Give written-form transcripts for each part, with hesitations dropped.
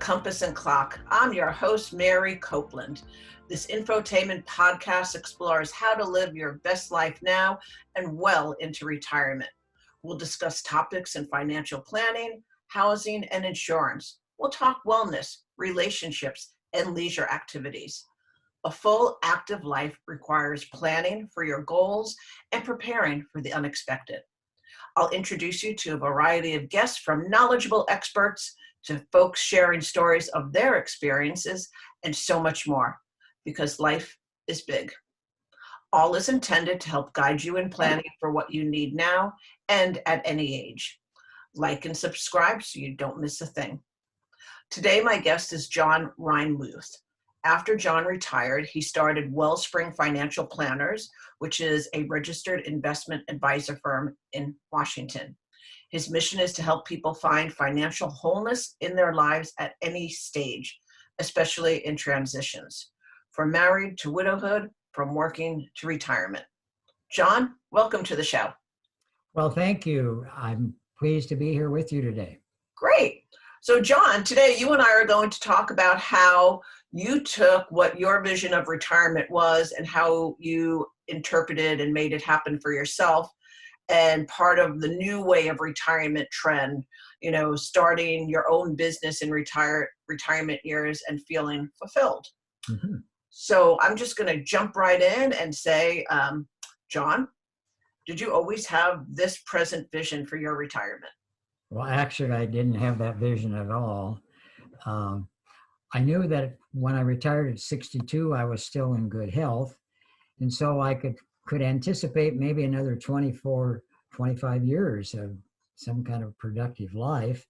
Compass and Clock. I'm your host, Mary Copeland. This infotainment podcast explores how to live your best life now and well into retirement. We'll discuss topics in financial planning, housing, and insurance. We'll talk wellness, relationships, and leisure activities. A full, active life requires planning for your goals and preparing for the unexpected. I'll introduce you to a variety of guests, from knowledgeable experts to folks sharing stories of their experiences, and so much more, because life is big. All is intended to help guide you in planning for what you need now and at any age. Like and subscribe so you don't miss a thing. Today, my guest is John Reinmuth. After John retired, he started Wellspring Financial Planners, which is a registered investment advisor firm in Washington. His mission is to help people find financial wholeness in their lives at any stage, especially in transitions, from married to widowhood, from working to retirement. John, welcome to the show. Well, thank you. I'm pleased to be here with you today. Great. So John, today you and I are going to talk about how you took what your vision of retirement was and how you interpreted and made it happen for yourself, and part of the new way of retirement trend, starting your own business in retirement years and feeling fulfilled. Mm-hmm. So I'm just going to jump right in and say, John, did you always have this present vision for your retirement? Well, actually, I didn't have that vision at all. I knew that when I retired at 62, I was still in good health. And so I could anticipate maybe another 24, 25 years of some kind of productive life.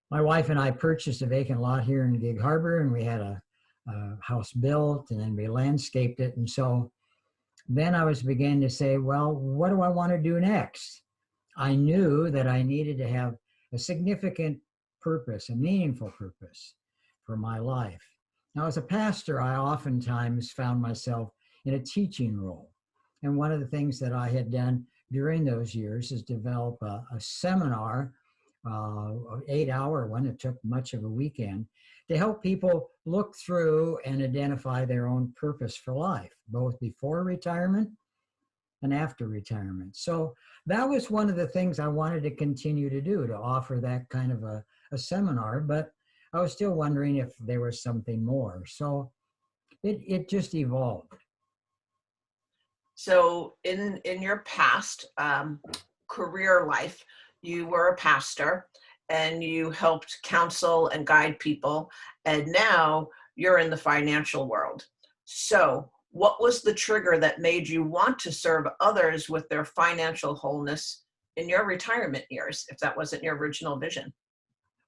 My wife and I purchased a vacant lot here in Gig Harbor, and we had a house built, and then we landscaped it. And so then I was beginning to say, well, what do I want to do next? I knew that I needed to have a significant purpose, a meaningful purpose for my life. Now, as a pastor, I oftentimes found myself in a teaching role. And one of the things that I had done during those years is develop a seminar, an 8-hour one. It took much of a weekend to help people look through and identify their own purpose for life, both before retirement and after retirement. So that was one of the things I wanted to continue to do, to offer that kind of a seminar, but I was still wondering if there was something more. So it just evolved. So in your past career life, you were a pastor and you helped counsel and guide people, and now you're in the financial world. So what was the trigger that made you want to serve others with their financial wholeness in your retirement years, if that wasn't your original vision?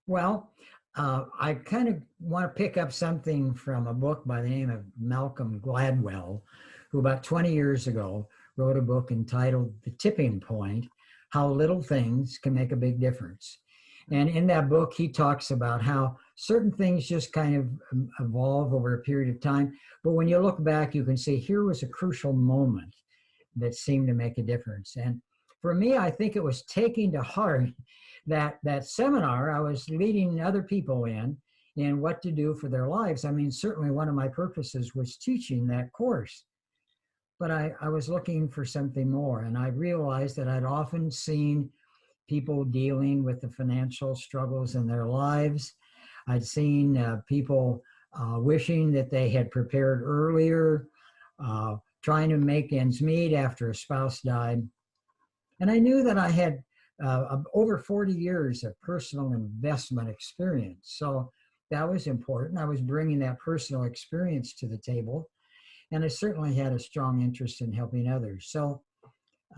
Well, I kind of want to pick up something from a book by the name of Malcolm Gladwell, who about 20 years ago wrote a book entitled The Tipping Point: How Little Things Can Make a Big Difference. And in that book, he talks about how certain things just kind of evolve over a period of time. But when you look back, you can see here was a crucial moment that seemed to make a difference. And for me, I think it was taking to heart that seminar I was leading other people in what to do for their lives. I mean, certainly one of my purposes was teaching that course. But I was looking for something more. And I realized that I'd often seen people dealing with the financial struggles in their lives. I'd seen people wishing that they had prepared earlier, trying to make ends meet after a spouse died. And I knew that I had over 40 years of personal investment experience. So that was important. I was bringing that personal experience to the table. And I certainly had a strong interest in helping others. So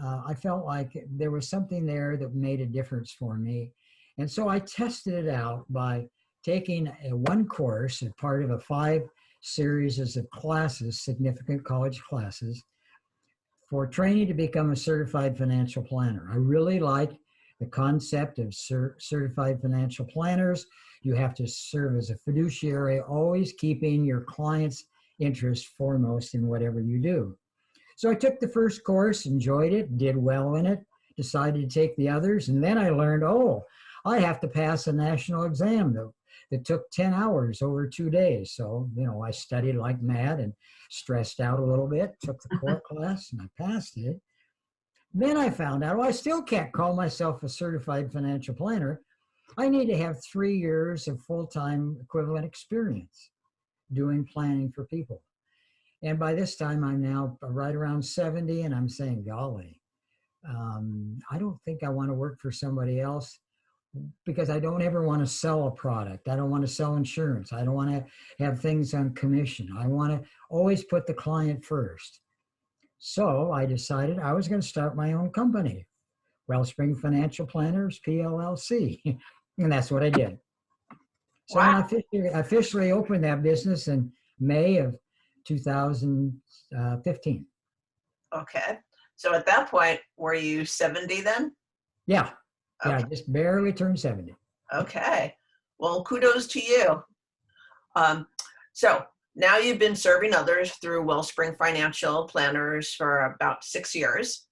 I felt like there was something there that made a difference for me. And so I tested it out by taking one course as part of a 5 series of classes, significant college classes, for training to become a certified financial planner. I really liked the concept of certified financial planners. You have to serve as a fiduciary, always keeping your client's interest foremost in whatever you do. So I took the first course, enjoyed it, did well in it, decided to take the others, and then I learned, I have to pass a national exam that took 10 hours over 2 days. So, I studied like mad and stressed out a little bit, took the core class, and I passed it. Then I found out, I still can't call myself a certified financial planner. I need to have 3 years of full-time equivalent experience doing planning for people. And by this time, I'm now right around 70, and I'm saying, golly, I don't think I want to work for somebody else, because I don't ever want to sell a product. I don't want to sell insurance. I don't want to have things on commission. I want to always put the client first. So I decided I was going to start my own company, Wellspring Financial Planners, PLLC. And that's what I did. So Wow. I officially opened that business in May of 2015. Okay. So at that point, were you 70 then? Yeah. Yeah, Okay. I just barely turned 70. Okay. Well, kudos to you. So now you've been serving others through Wellspring Financial Planners for about 6 years.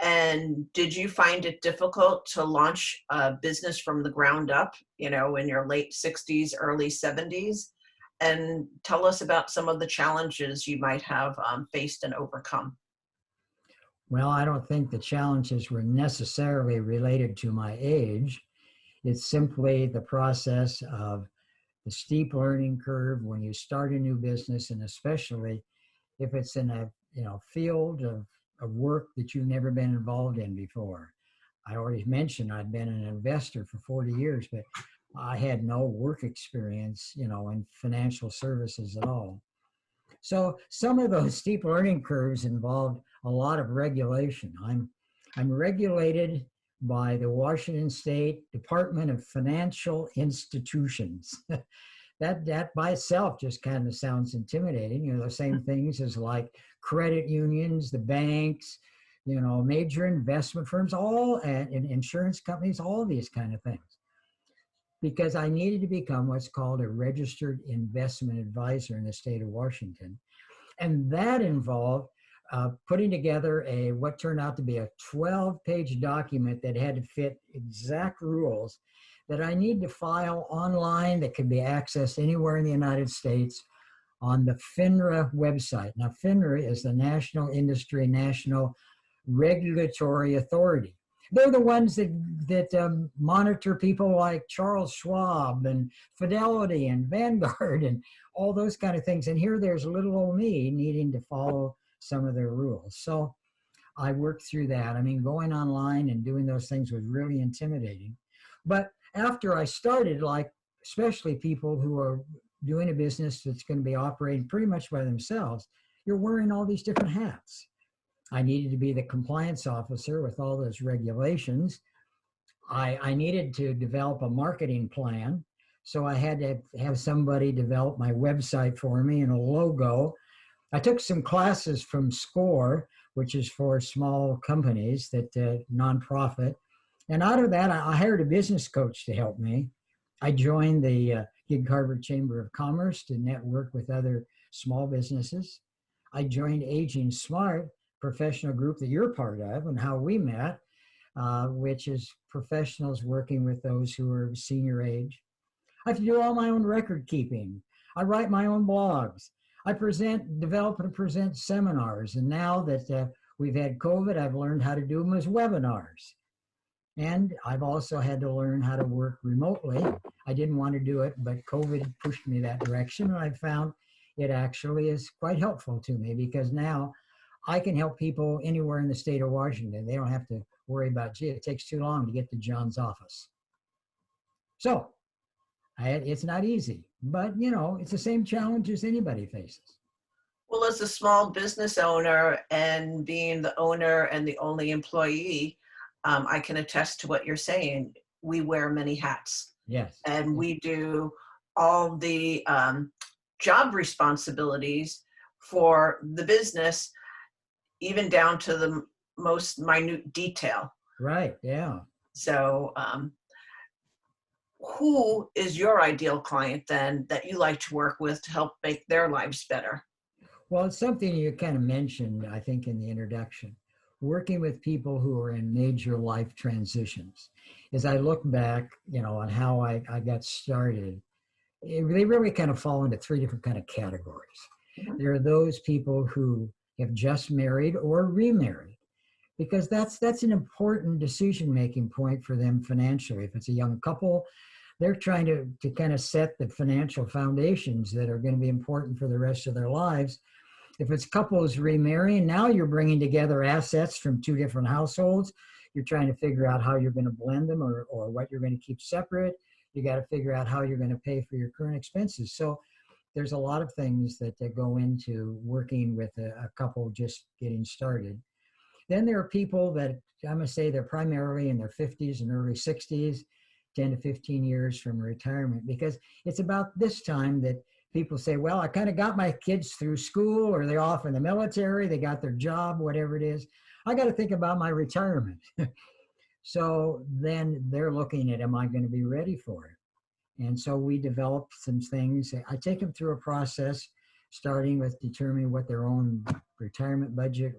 And did you find it difficult to launch a business from the ground up, in your late 60s, early 70s? And tell us about some of the challenges you might have faced and overcome. Well, I don't think the challenges were necessarily related to my age. It's simply the process of the steep learning curve when you start a new business, and especially if it's in a field of work that you've never been involved in before. I already mentioned I'd been an investor for 40 years, but I had no work experience, in financial services at all. So some of those steep learning curves involved a lot of regulation. I'm regulated by the Washington State Department of Financial Institutions. That by itself just kind of sounds intimidating. The same things as like credit unions, the banks, major investment firms, all and insurance companies, all these kind of things. Because I needed to become what's called a registered investment advisor in the state of Washington. And that involved putting together what turned out to be a 12-page document that had to fit exact rules that I need to file online that could be accessed anywhere in the United States on the FINRA website. Now, FINRA is the National Regulatory Authority. They're the ones that monitor people like Charles Schwab and Fidelity and Vanguard and all those kind of things. And here there's little old me needing to follow some of their rules. So I worked through that. Going online and doing those things was really intimidating. But after I started, especially people who are doing a business that's going to be operating pretty much by themselves, you're wearing all these different hats. I needed to be the compliance officer with all those regulations. I needed to develop a marketing plan. So I had to have somebody develop my website for me and a logo. I took some classes from SCORE, which is for small companies, that nonprofit. And out of that, I hired a business coach to help me. I joined the Gig Harbor Chamber of Commerce to network with other small businesses. I joined Aging Smart, professional group that you're part of, and how we met, which is professionals working with those who are senior age. I have to do all my own record keeping. I write my own blogs. I develop and present seminars. And now that we've had COVID, I've learned how to do them as webinars. And I've also had to learn how to work remotely. I didn't want to do it, but COVID pushed me that direction. And I found it actually is quite helpful to me, because now I can help people anywhere in the state of Washington. They don't have to worry about, it takes too long to get to John's office. So it's not easy, but it's the same challenge as anybody faces. Well, as a small business owner and being the owner and the only employee, I can attest to what you're saying. We wear many hats. Yes. And we do all the job responsibilities for the business, even down to the most minute detail. Right, yeah. So who is your ideal client then that you like to work with to help make their lives better? Well, it's something you kind of mentioned, I think, in the introduction. Working with people who are in major life transitions. As I look back, on how I got started, they really kind of fall into three different kind of categories. Mhm. There are those people who have just married or remarried, because that's an important decision-making point for them financially. If it's a young couple, they're trying to kind of set the financial foundations that are going to be important for the rest of their lives. If it's couples remarrying, now you're bringing together assets from two different households. You're trying to figure out how you're going to blend them, or what you're going to keep separate. You got to figure out how you're going to pay for your current expenses. So there's a lot of things that go into working with a couple just getting started. Then there are people that I'm going to say they're primarily in their 50s and early 60s, 10 to 15 years from retirement, because it's about this time that people say, well, I kind of got my kids through school, or they're off in the military, they got their job, whatever it is. I got to think about my retirement. So then they're looking at, am I going to be ready for it? And so we developed some things. I take them through a process, starting with determining what their own retirement budget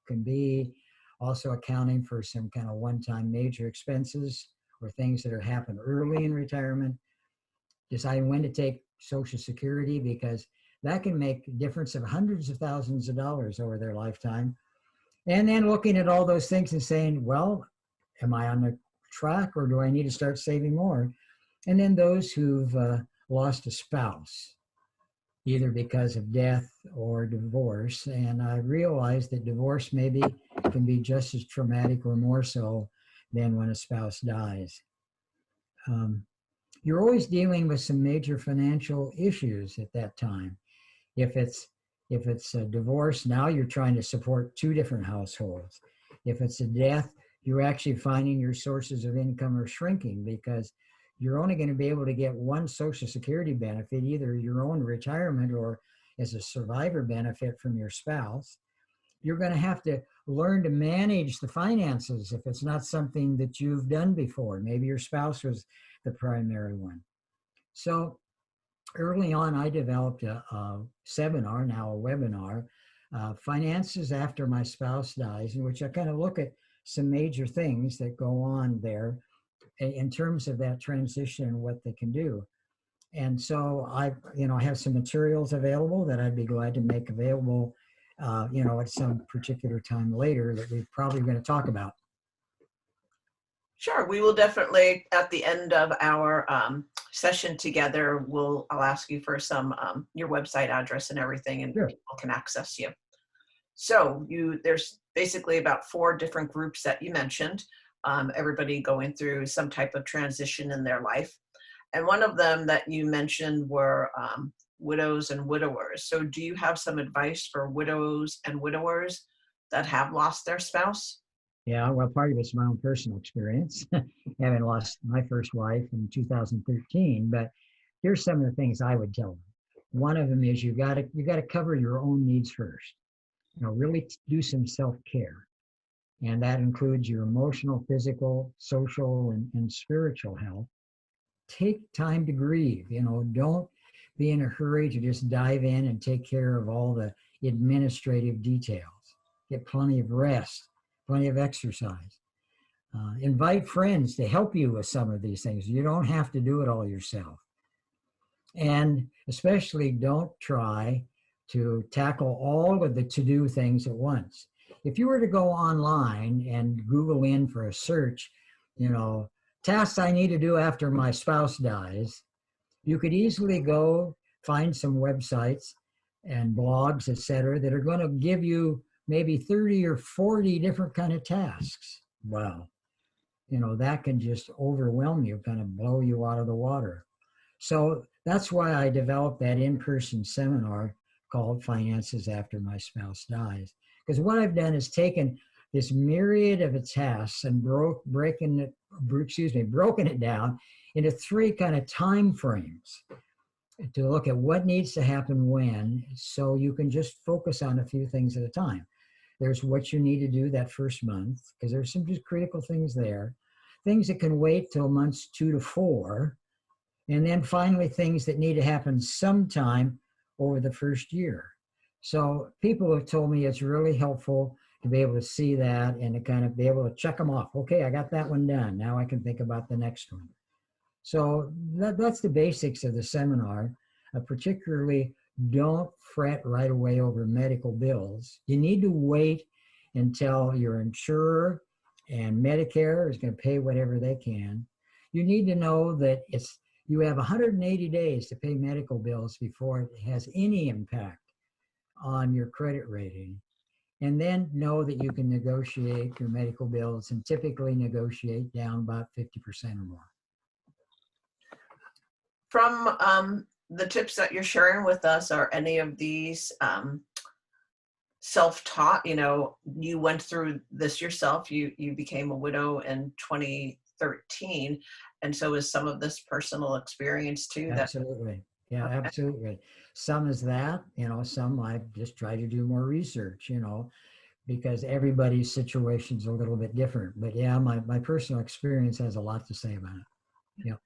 can be, also accounting for some kind of one-time major expenses or things that are happened early in retirement, deciding when to take Social Security, because that can make a difference of hundreds of thousands of dollars over their lifetime. And then looking at all those things and saying, well, am I on the track, or do I need to start saving more? And then those who've lost a spouse, either because of death or divorce. And I realized that divorce maybe can be just as traumatic or more so than when a spouse dies. You're always dealing with some major financial issues at that time. If it's a divorce, now you're trying to support two different households. If it's a death, you're actually finding your sources of income are shrinking, because you're only going to be able to get one Social Security benefit, either your own retirement or as a survivor benefit from your spouse. You're going to have to learn to manage the finances if it's not something that you've done before. Maybe your spouse was the primary one. So early on, I developed a seminar, now a webinar, Finances After My Spouse Dies, in which I kind of look at some major things that go on there in terms of that transition and what they can do. And so I have some materials available that I'd be glad to make available, at some particular time later that we're probably going to talk about. Sure, we will definitely, at the end of our session together, I'll ask you for some your website address and everything, and Sure. people can access you. So there's basically about 4 different groups that you mentioned, everybody going through some type of transition in their life. And one of them that you mentioned were widows and widowers. So do you have some advice for widows and widowers that have lost their spouse? Yeah, well, part of it's my own personal experience, having lost my first wife in 2013. But here's some of the things I would tell them. One of them is you got to cover your own needs first. Really do some self-care, and that includes your emotional, physical, social, and spiritual health. Take time to grieve. Don't be in a hurry to just dive in and take care of all the administrative details. Get plenty of rest, plenty of exercise. Invite friends to help you with some of these things. You don't have to do it all yourself. And especially don't try to tackle all of the to-do things at once. If you were to go online and Google in for a search, tasks I need to do after my spouse dies, you could easily go find some websites and blogs, et cetera, that are going to give you maybe 30 or 40 different kind of tasks. Wow. That can just overwhelm you, kind of blow you out of the water. So that's why I developed that in-person seminar called Finances After My Spouse Dies. Because what I've done is taken this myriad of tasks and broken it down into 3 kind of time frames to look at what needs to happen when, so you can just focus on a few things at a time. There's what you need to do that first month, because there's some just critical things there, things that can wait till months 2 to 4, and then finally things that need to happen sometime over the first year. So people have told me it's really helpful to be able to see that and to kind of be able to check them off. Okay, I got that one done. Now I can think about the next one. So that's the basics of the seminar. Particularly, don't fret right away over medical bills. You need to wait until your insurer and Medicare is going to pay whatever they can. You need to know that you have 180 days to pay medical bills before it has any impact on your credit rating. And then know that you can negotiate your medical bills and typically negotiate down about 50% or more. From the tips that you're sharing with us, are any of these self-taught? You know, you went through this yourself. You became a widow in 2013, and so is some of this personal experience too. Absolutely. Yeah, Okay. absolutely. Some is that, some I just try to do more research, because everybody's situation is a little bit different. But yeah, my personal experience has a lot to say about it. Yeah.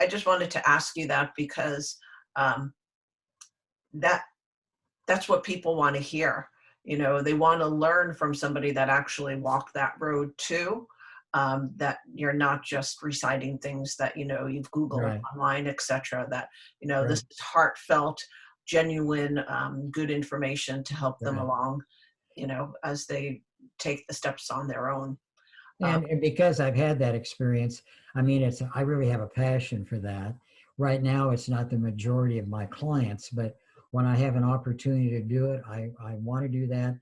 I just wanted to ask you that because that's what people want to hear. You know, they want to learn from somebody that actually walked that road too. That you're not just reciting things that you've Googled Right. online, etc. That Right. this is heartfelt, genuine, good information to help them Right. along, as they take the steps on their own. And because I've had that experience, I mean, I really have a passion for that. Right now, it's not the majority of my clients, but when I have an opportunity to do it, I want to do that.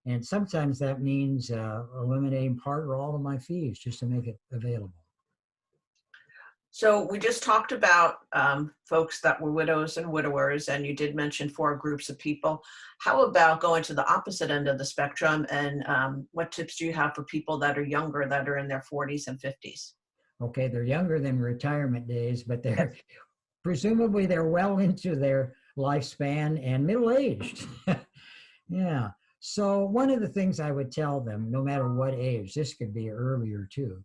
And sometimes that means eliminating part or all of my fees just to make it available. So we just talked about folks that were widows and widowers, and you did mention 4 groups of people. How about going to the opposite end of the spectrum, and what tips do you have for people that are younger, that are in their 40s and 50s? Okay, they're younger than retirement days, but presumably they're well into their lifespan and middle-aged. Yeah. So one of the things I would tell them, no matter what age, this could be earlier too,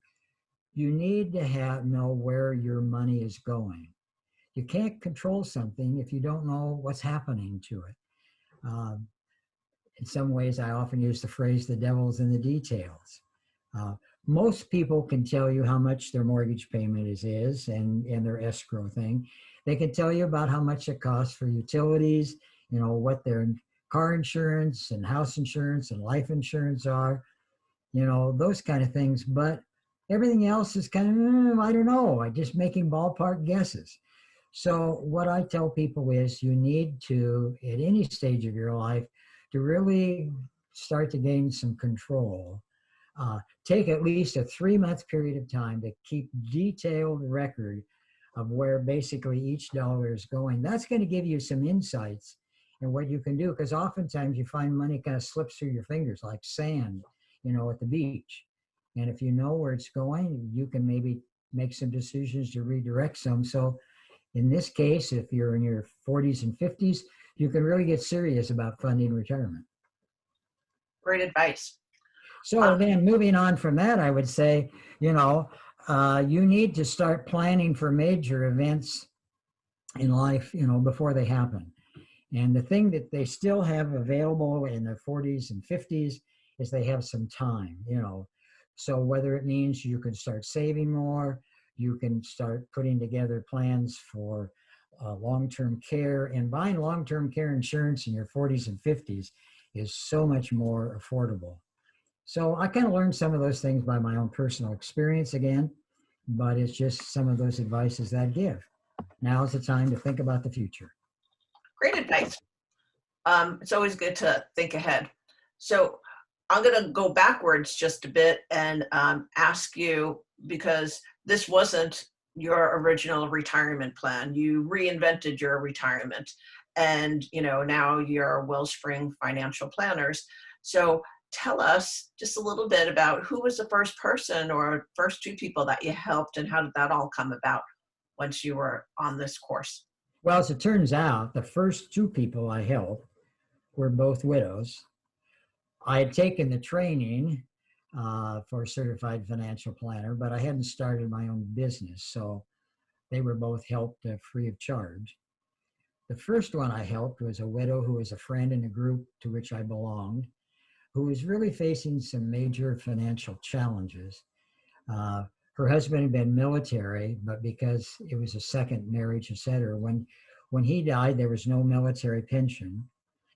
you need to know where your money is going. You can't control something if you don't know what's happening to it. In some ways, I often use the phrase, the devil's in the details. Most people can tell you how much their mortgage payment is and their escrow thing. They can tell you about how much it costs for utilities, what their car insurance and house insurance and life insurance are, those kind of things. But everything else is kind of, I don't know, I'm just making ballpark guesses. So what I tell people is you need to, at any stage of your life, to really start to gain some control. Take at least a 3-month period of time to keep detailed record of where basically each dollar is going. That's going to give you some insights in what you can do, because oftentimes you find money kind of slips through your fingers like sand, at the beach. And if you know where it's going, you can maybe make some decisions to redirect some. So in this case, if you're in your 40s and 50s, you can really get serious about funding retirement. Great advice. So then moving on from that, I would say, you need to start planning for major events in life, before they happen. And the thing that they still have available in their 40s and 50s is they have some time, So whether it means you can start saving more, you can start putting together plans for long-term care, and buying long-term care insurance in your 40s and 50s is so much more affordable. So I kind of learned some of those things by my own personal experience again, but it's just some of those advices that I give. Now is the time to think about the future. Great advice. It's always good to think ahead. So I'm going to go backwards just a bit and ask you, because this wasn't your original retirement plan. You reinvented your retirement, and now you're Wellspring financial planners. So tell us just a little bit about who was the first person or first 2 people that you helped, and how did that all come about once you were on this course? Well, as it turns out, the first 2 people I helped were both widows. I had taken the training for a certified financial planner, but I hadn't started my own business. So they were both helped free of charge. The first one I helped was a widow who was a friend in a group to which I belonged, who was really facing some major financial challenges. Her Her husband had been military, but because it was a second marriage, etc., when he died, there was no military pension.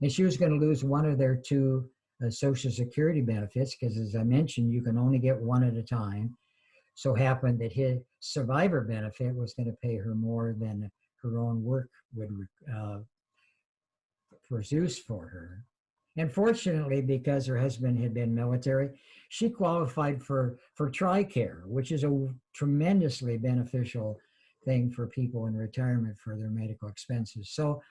And she was going to lose one of their two Social Security benefits because, as I mentioned, you can only get one at a time. So happened that his survivor benefit was going to pay her more than her own work would produce for her. And fortunately, because her husband had been military, she qualified for TRICARE, which is a tremendously beneficial thing for people in retirement for their medical expenses. So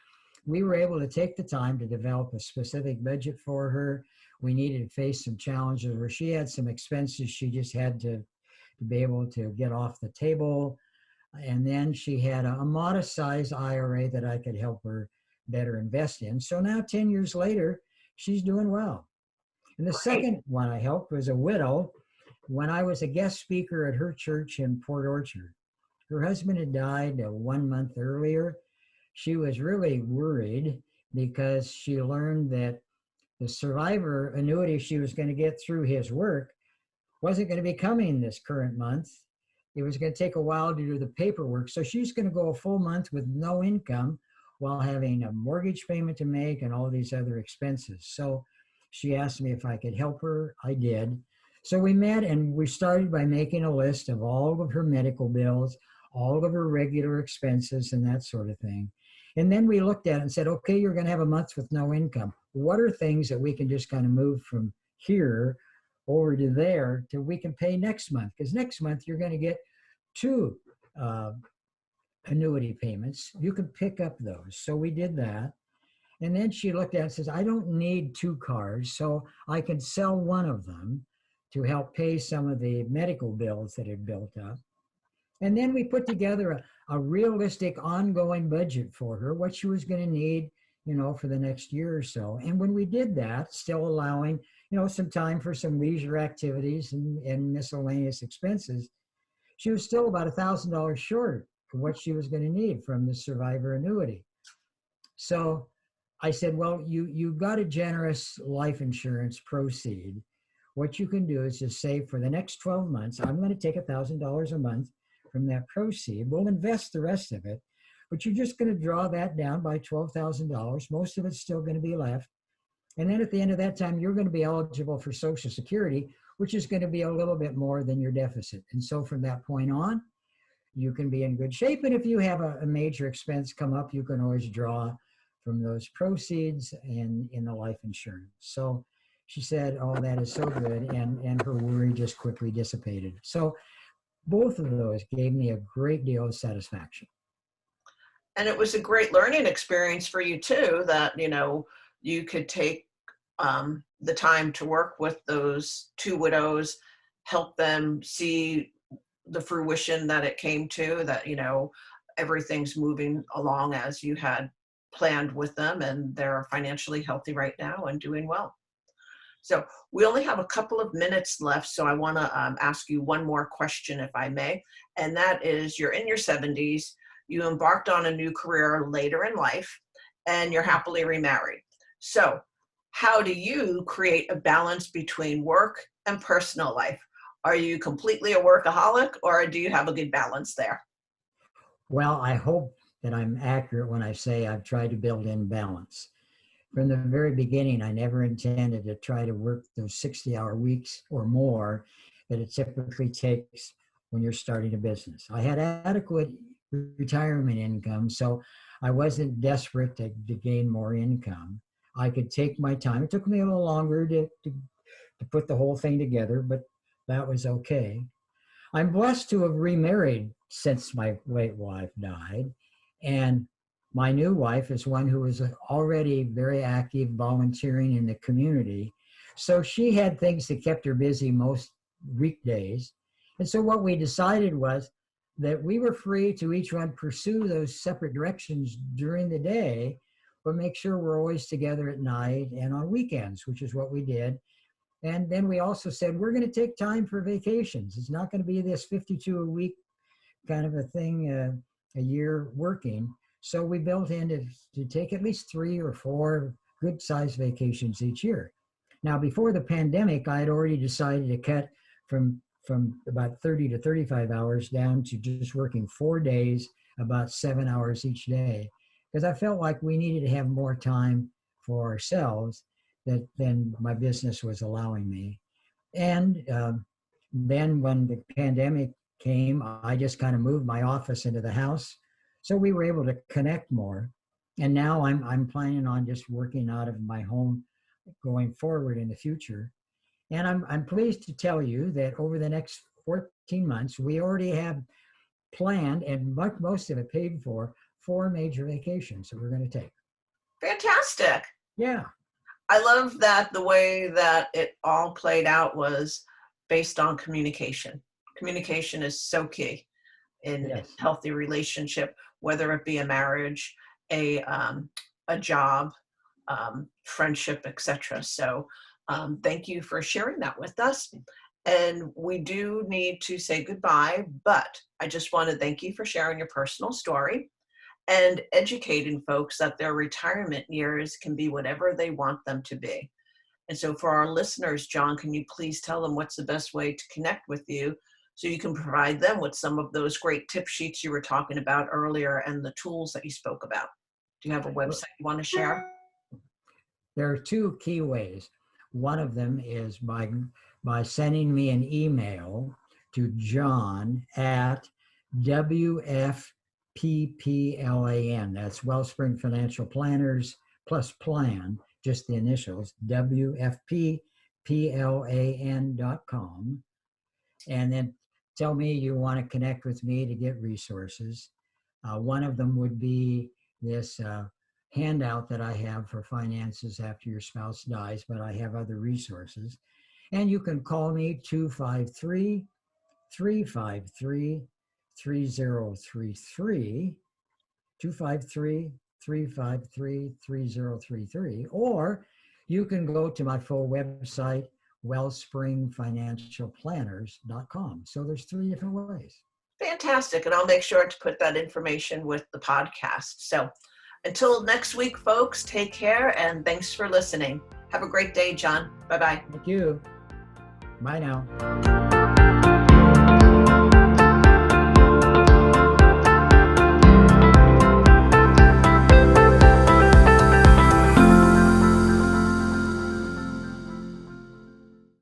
we were able to take the time to develop a specific budget for her. We needed to face some challenges where she had some expenses she just had to be able to get off the table. And then she had a modest size IRA that I could help her better invest in. So now 10 years later, she's doing well. And the second one I helped was a widow when I was a guest speaker at her church in Port Orchard. Her husband had died 1 month earlier. She was really worried because she learned that the survivor annuity she was going to get through his work wasn't going to be coming this current month. It was going to take a while to do the paperwork. So she's going to go a full month with no income while having a mortgage payment to make and all these other expenses. So she asked me if I could help her. I did. So we met and we started by making a list of all of her medical bills, all of her regular expenses and that sort of thing. And then we looked at it and said, okay, you're going to have a month with no income. What are things that we can just kind of move from here over to there till we can pay next month? Because next month you're going to get two annuity payments. You can pick up those. So we did that. And then she looked at it and says, I don't need two cars, so I can sell one of them to help pay some of the medical bills that had built up. And then we put together a realistic ongoing budget for her, what she was going to need, for the next year or so. And when we did that, still allowing, some time for some leisure activities and miscellaneous expenses, she was still about $1,000 short of what she was going to need from the survivor annuity. So I said, well, you've got a generous life insurance proceed. What you can do is just say for the next 12 months, I'm going to take $1,000 a month from that proceed. We'll invest the rest of it, but you're just going to draw that down by $12,000. Most of it's still going to be left. And then at the end of that time, you're going to be eligible for Social Security, which is going to be a little bit more than your deficit. And so from that point on, you can be in good shape. And if you have a major expense come up, you can always draw from those proceeds and in the life insurance. So she said, oh, that is so good. And her worry just quickly dissipated. So both of those gave me a great deal of satisfaction. And it was a great learning experience for you too, that, you could take the time to work with those two widows, help them see the fruition that it came to, that, everything's moving along as you had planned with them, and they're financially healthy right now and doing well. So we only have a couple of minutes left, so I want to ask you one more question, if I may, and that is, you're in your 70s, you embarked on a new career later in life, and you're happily remarried. So how do you create a balance between work and personal life? Are you completely a workaholic, or do you have a good balance there? Well, I hope that I'm accurate when I say I've tried to build in balance. From the very beginning, I never intended to try to work those 60-hour weeks or more that it typically takes when you're starting a business. I had adequate retirement income, so I wasn't desperate to gain more income. I could take my time. It took me a little longer to put the whole thing together, but that was okay. I'm blessed to have remarried since my late wife died. And my new wife is one who was already very active, volunteering in the community. So she had things that kept her busy most weekdays. And so what we decided was that we were free to each one pursue those separate directions during the day, but make sure we're always together at night and on weekends, which is what we did. And then we also said, we're going to take time for vacations. It's not going to be this 52 a week kind of a thing, a year working. So we built in to take at least 3 or 4 good sized vacations each year. Now, before the pandemic, I had already decided to cut from from about 30 to 35 hours down to just working 4 days, about 7 hours each day, because I felt like we needed to have more time for ourselves than my business was allowing me. And then when the pandemic came, I just kind of moved my office into the house. So we were able to connect more. And now I'm planning on just working out of my home going forward in the future. And I'm pleased to tell you that over the next 14 months, we already have planned and most of it paid for 4 major vacations that we're going to take. Fantastic. Yeah. I love that the way that it all played out was based on communication. Communication is so key in Yes. a healthy relationship, whether it be a marriage, a job, friendship, etc. So thank you for sharing that with us. And we do need to say goodbye, but I just want to thank you for sharing your personal story and educating folks that their retirement years can be whatever they want them to be. And so for our listeners, John, can you please tell them what's the best way to connect with you so you can provide them with some of those great tip sheets you were talking about earlier and the tools that you spoke about? Do you have a website you want to share? There are 2 key ways. One of them is by sending me an email to John at WFPPLAN. That's Wellspring Financial Planners plus plan, just the initials, WFPPLAN.com. And then tell me you want to connect with me to get resources. One of them would be this handout that I have for finances after your spouse dies, but I have other resources. And you can call me 253-353-3033, 253-353-3033, or you can go to my full website, wellspringfinancialplanners.com. So there's 3 different ways. Fantastic. And I'll make sure to put that information with the podcast. So until next week, folks, take care and thanks for listening. Have a great day, John. Bye-bye. Thank you. Bye now.